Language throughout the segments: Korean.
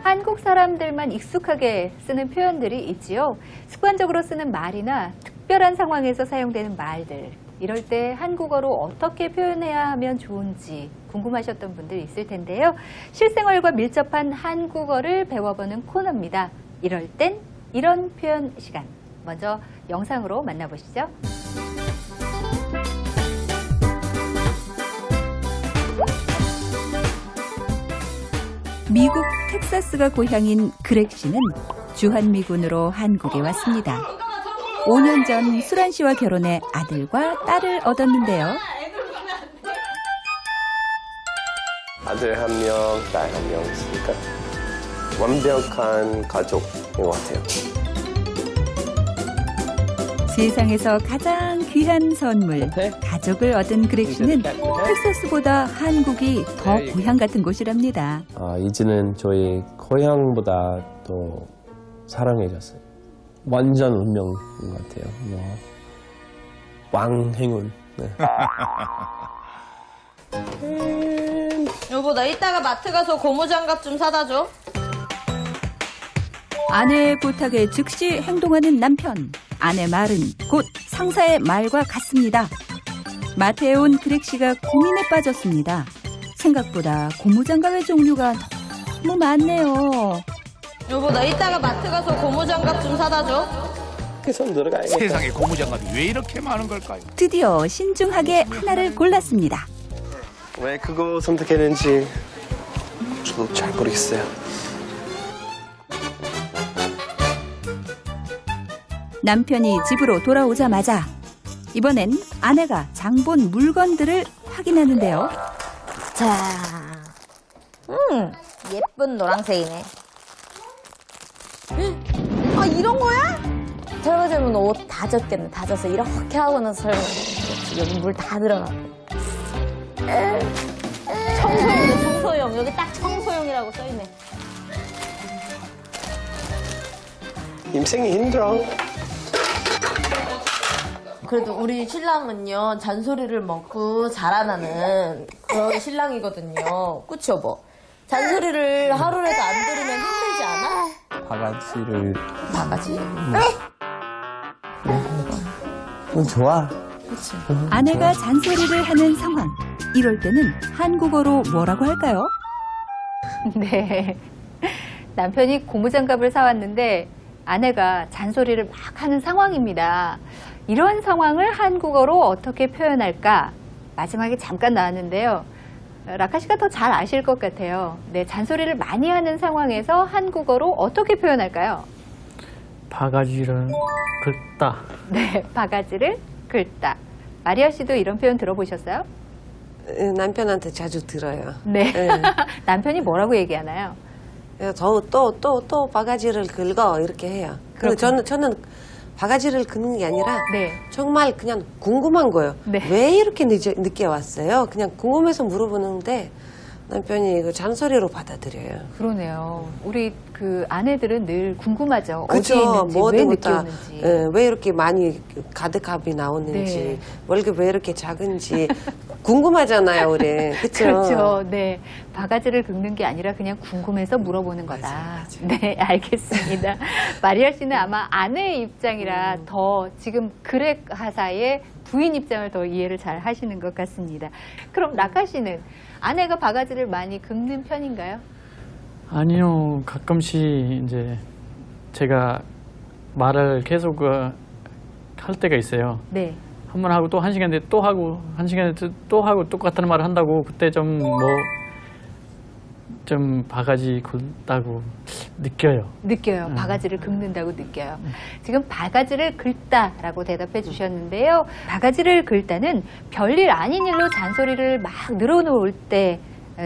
한국 사람들만 익숙하게 쓰는 표현들이 있지요. 습관적으로 쓰는 말이나 특별한 상황에서 사용되는 말들. 이럴 때 한국어로 어떻게 표현해야 하면 좋은지 궁금하셨던 분들 있을 텐데요. 실생활과 밀접한 한국어를 배워보는 코너입니다. 이럴 땐 이런 표현 시간. 먼저 영상으로 만나보시죠. 미국 텍사스가 고향인 그렉 씨는 주한미군으로 한국에 왔습니다. 5년 전 수란 씨와 결혼해 아들과 딸을 얻었는데요. 아들 한 명, 딸 한 명 있으니까 완벽한 가족인 것 같아요. 세상에서 가장 귀한 선물, 가족을 얻은 그렉 씨는 텍사스보다 한국이 더 고향 같은 곳이랍니다. 이제는 저희 고향보다 더 사랑해졌어요. 완전 운명인 것 같아요. 왕행운. 네. 여보, 나 이따가 마트 가서 고무장갑 좀 사다 줘. 아내의 부탁에 즉시 행동하는 남편. 아내 말은 곧 상사의 말과 같습니다. 마트에 온 그렉 씨가 고민에 빠졌습니다. 생각보다 고무장갑의 종류가 너무 많네요. 여보, 나 이따가 마트 가서 고무장갑 좀 사다 줘. 손 들어가야겠다. 세상에 고무장갑이 왜 이렇게 많은 걸까요? 드디어 신중하게 하나를 골랐습니다. 왜 그거 선택했는지 저도 잘 모르겠어요. 남편이 집으로 돌아오자마자 이번엔 아내가 장본 물건들을 확인하는데요. 자, 예쁜 노란색이네. 아, 이런 거야? 설거지하면 옷 다 젖겠네. 다 젖어. 이렇게 하고는 설거지. 여기 물 다 들어가고. 청소용이네, 청소용. 여기 딱 청소용이라고 써있네. 인생이 힘들어. 그래도 우리 신랑은요, 잔소리를 먹고 자라나는 그런 신랑이거든요. 그치, 여보? 잔소리를 하루라도 안 들으면 힘들지 않아? 바가지를. 바가지? 좋아. 그치. 아내가 잔소리를 하는 상황. 이럴 때는 한국어로 뭐라고 할까요? 네. 남편이 고무장갑을 사왔는데 아내가 잔소리를 막 하는 상황입니다. 이런 상황을 한국어로 어떻게 표현할까? 마지막에 잠깐 나왔는데요. 라카 씨가 더 잘 아실 것 같아요. 네, 잔소리를 많이 하는 상황에서 한국어로 어떻게 표현할까요? 바가지를 긁다. 네, 바가지를 긁다. 마리아 씨도 이런 표현 들어보셨어요? 남편한테 자주 들어요. 네. 네. 남편이 뭐라고 얘기하나요? 또 바가지를 긁어 이렇게 해요. 그리고 저는 바가지를 긁는 게 아니라 네. 정말 그냥 궁금한 거예요. 네. 왜 이렇게 늦게 왔어요? 그냥 궁금해서 물어보는데 남편이 이거 잔소리로 받아들여요. 그러네요. 우리 그 아내들은 늘 궁금하죠. 그죠? 어디에 있는지, 왜 뭐든 늦게 다, 오는지. 왜 이렇게 많이 가득합이 나오는지, 네. 월급 왜 이렇게 작은지 궁금하잖아요, 우리. 그쵸? 그렇죠. 네. 바가지를 긁는 게 아니라 그냥 궁금해서 물어보는 거다. 맞아. 네, 알겠습니다. 마리아 씨는 아마 아내의 입장이라 더 지금 그렉 하사의 부인 입장을 더 이해를 잘 하시는 것 같습니다. 그럼 라카 씨는 아내가 바가지를 많이 긁는 편인가요? 아니요, 가끔씩 이제 제가 말을 계속 할 때가 있어요. 네. 한 번 하고 또 한 시간 뒤에 또 하고 한 시간 뒤에 또 하고 똑같은 말을 한다고 그때 좀 바가지 긁다고 느껴요. 느껴요. 바가지를 긁는다고 느껴요. 지금 바가지를 긁다라고 대답해 주셨는데요. 바가지를 긁다는 별일 아닌 일로 잔소리를 막 늘어놓을 때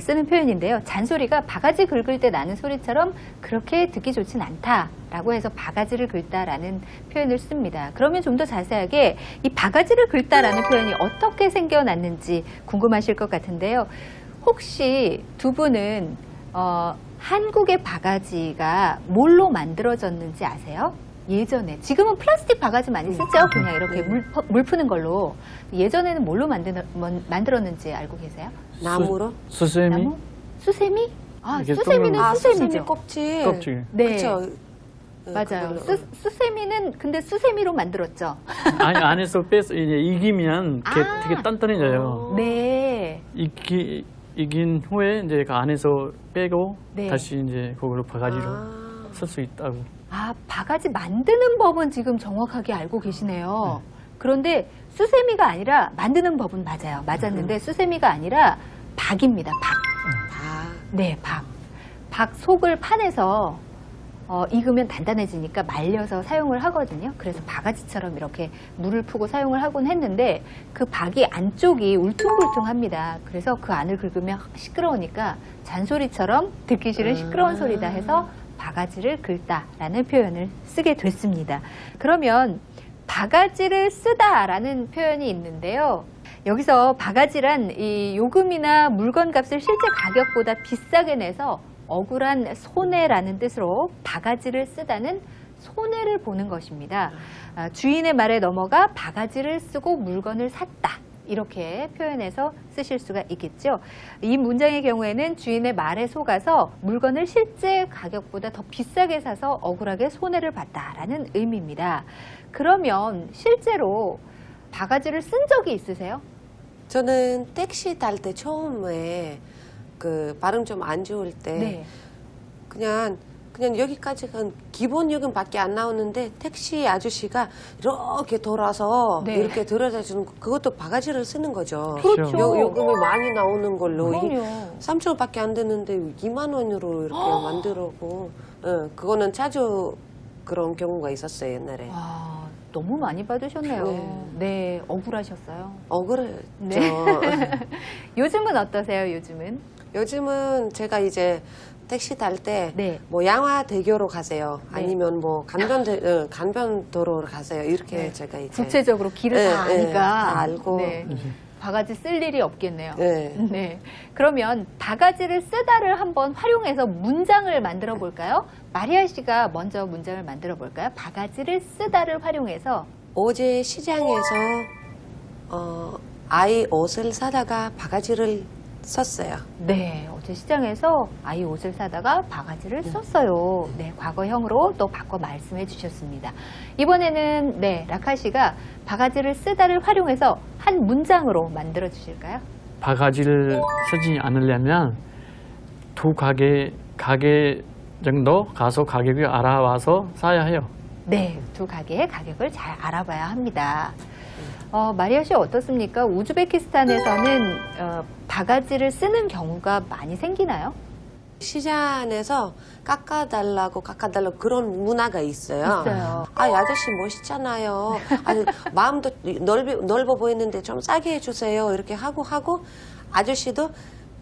쓰는 표현인데요. 잔소리가 바가지 긁을 때 나는 소리처럼 그렇게 듣기 좋진 않다라고 해서 바가지를 긁다라는 표현을 씁니다. 그러면 좀 더 자세하게 이 바가지를 긁다라는 표현이 어떻게 생겨났는지 궁금하실 것 같은데요. 혹시 두 분은 한국의 바가지가 뭘로 만들어졌는지 아세요? 예전에. 지금은 플라스틱 바가지 많이 쓰죠? 그냥 이렇게 물 푸는 걸로. 예전에는 뭘로 만들었는지 알고 계세요? 나무로? 수세미? 나무? 수세미? 아, 이게 수세미는 동그란- 수세미 수세미죠. 껍질. 껍질. 네. 그쵸. 맞아요. 그걸로. 수세미는 근데 수세미로 만들었죠. 아니 안에서 빼서 이제 익으면 아. 되게 단단해져요. 네. 익인 후에 이제 그 안에서 빼고 네. 다시 이제 그걸로 바가지로 아. 쓸 수 있다고. 아, 바가지 만드는 법은 지금 정확하게 알고 계시네요. 그런데 수세미가 아니라 만드는 법은 맞아요. 맞았는데 수세미가 아니라 박입니다. 박. 다. 네, 박. 박 속을 파내서 익으면 단단해지니까 말려서 사용을 하거든요. 그래서 바가지처럼 이렇게 물을 푸고 사용을 하곤 했는데 그 박이 안쪽이 울퉁불퉁합니다. 그래서 그 안을 긁으면 시끄러우니까 잔소리처럼 듣기 싫은 시끄러운 소리다 해서 바가지를 긁다라는 표현을 쓰게 됐습니다. 그러면 바가지를 쓰다라는 표현이 있는데요. 여기서 바가지란 이 요금이나 물건 값을 실제 가격보다 비싸게 내서 억울한 손해라는 뜻으로 바가지를 쓰다는 손해를 보는 것입니다. 주인의 말에 넘어가 바가지를 쓰고 물건을 샀다. 이렇게 표현해서 쓰실 수가 있겠죠. 이 문장의 경우에는 주인의 말에 속아서 물건을 실제 가격보다 더 비싸게 사서 억울하게 손해를 봤다라는 의미입니다. 그러면 실제로 바가지를 쓴 적이 있으세요? 저는 택시 탈 때 처음에 그 발음 좀 안 좋을 때 네. 그냥 여기까지 기본 요금밖에 안 나오는데 택시 아저씨가 이렇게 돌아서 네. 이렇게 들여다 주는 그것도 바가지를 쓰는 거죠. 그렇죠. 요금이 많이 나오는 걸로 그럼요. 3,000원밖에 안 되는데 2만 원으로 이렇게 만들고 그거는 자주 그런 경우가 있었어요 옛날에. 와, 너무 많이 받으셨네요. 네, 억울하셨어요. 억울했죠. 네. 요즘은 어떠세요? 요즘은 제가 이제 택시 탈 때 네. 뭐 양화대교로 가세요. 네. 아니면 뭐 간변도로로 가세요. 이렇게 네. 제가 이제 구체적으로 길을 네, 다 아니까 다 알고. 네. 바가지 쓸 일이 없겠네요. 네. 네. 그러면 바가지를 쓰다를 한번 활용해서 문장을 만들어 볼까요? 마리아 씨가 먼저 문장을 만들어 볼까요? 바가지를 쓰다를 활용해서 어제 시장에서 아이 옷을 사다가 바가지를 썼어요. 네, 어제 시장에서 아이 옷을 사다가 바가지를 썼어요. 네, 과거형으로 또 바꿔 말씀해 주셨습니다. 이번에는 네, 라카 씨가 바가지를 쓰다를 활용해서 한 문장으로 만들어 주실까요? 바가지를 쓰지 않으려면 두 가게 정도 가서 가격을 알아와서 사야 해요. 네, 두 가게의 가격을 잘 알아봐야 합니다. 마리아 씨 어떻습니까? 우즈베키스탄에서는 바가지를 쓰는 경우가 많이 생기나요? 시장에서 깎아달라고 그런 문화가 있어요. 있어요. 아, 이 아저씨 멋있잖아요. 아니, 마음도 넓어 보이는데 좀 싸게 해주세요. 이렇게 하고 아저씨도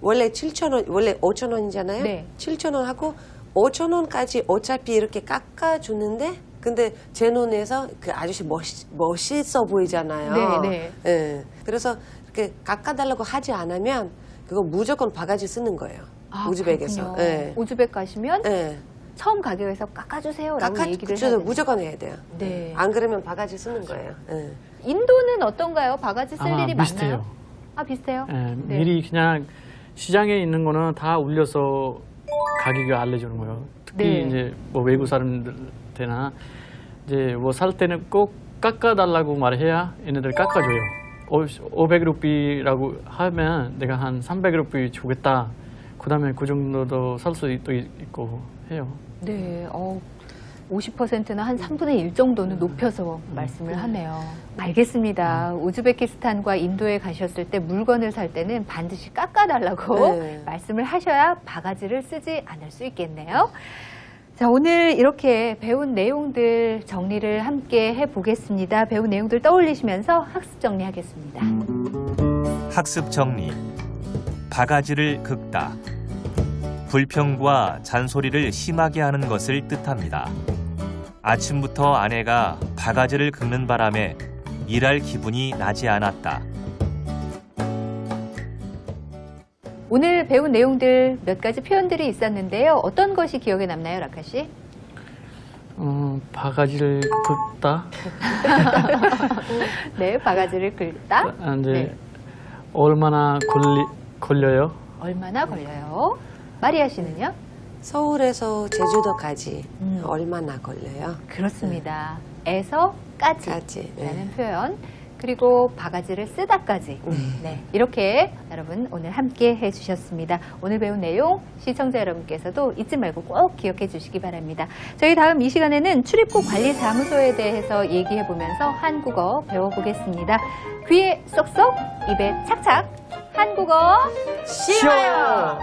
원래 7,000원, 원래 5,000원이잖아요. 네. 7,000원 하고 5,000원까지 어차피 이렇게 깎아주는데 근데 제 눈에서 그 아저씨 멋있어 보이잖아요. 네. 예. 그래서 이렇게 깎아달라고 하지 않으면 그거 무조건 바가지 쓰는 거예요. 우즈벡에서. 그렇군요. 예. 우즈벡 가시면 예. 처음 가격에서 깎아주세요라고 얘기를 해야 돼요. 무조건 해야 돼요. 네. 안 그러면 바가지 쓰는 거예요. 예. 인도는 어떤가요? 바가지 쓸 일이 비슷해요. 많나요? 아, 비슷해요? 예, 네. 미리 그냥 시장에 있는 거는 다 올려서 가격을 알려주는 거예요. 특히 네. 이제 뭐 외국 사람들한테나 이제 뭐 살 때는 꼭 깎아달라고 말해야 얘네들 깎아줘요. 500루피라고 하면 내가 한 300루피 주겠다. 그다음에 그 정도도 살 수 있고 해요. 네, 50%나 한 3분의 1 정도는 높여서 말씀을 하네요. 알겠습니다. 우즈베키스탄과 인도에 가셨을 때 물건을 살 때는 반드시 깎아달라고 네. 말씀을 하셔야 바가지를 쓰지 않을 수 있겠네요. 자, 오늘 이렇게 배운 내용들 정리를 함께 해보겠습니다. 배운 내용들 떠올리시면서 학습 정리하겠습니다. 학습 정리. 바가지를 긁다. 불평과 잔소리를 심하게 하는 것을 뜻합니다. 아침부터 아내가 바가지를 긁는 바람에 일할 기분이 나지 않았다. 오늘 배운 내용들 몇 가지 표현들이 있었는데요. 어떤 것이 기억에 남나요, 라카 씨? 바가지를 긁다. 네, 바가지를 긁다. 이제 네. 얼마나 걸려요? 얼마나 걸려요? 마리아 씨는요? 서울에서 제주도까지 얼마나 걸려요? 그렇습니다. 에서까지 까지, 네. 라는 표현. 그리고 바가지를 쓰다까지. 네, 이렇게 여러분 오늘 함께 해주셨습니다. 오늘 배운 내용 시청자 여러분께서도 잊지 말고 꼭 기억해 주시기 바랍니다. 저희 다음 이 시간에는 출입국 관리사무소에 대해서 얘기해 보면서 한국어 배워보겠습니다. 귀에 쏙쏙, 입에 착착, 한국어 쉬워요!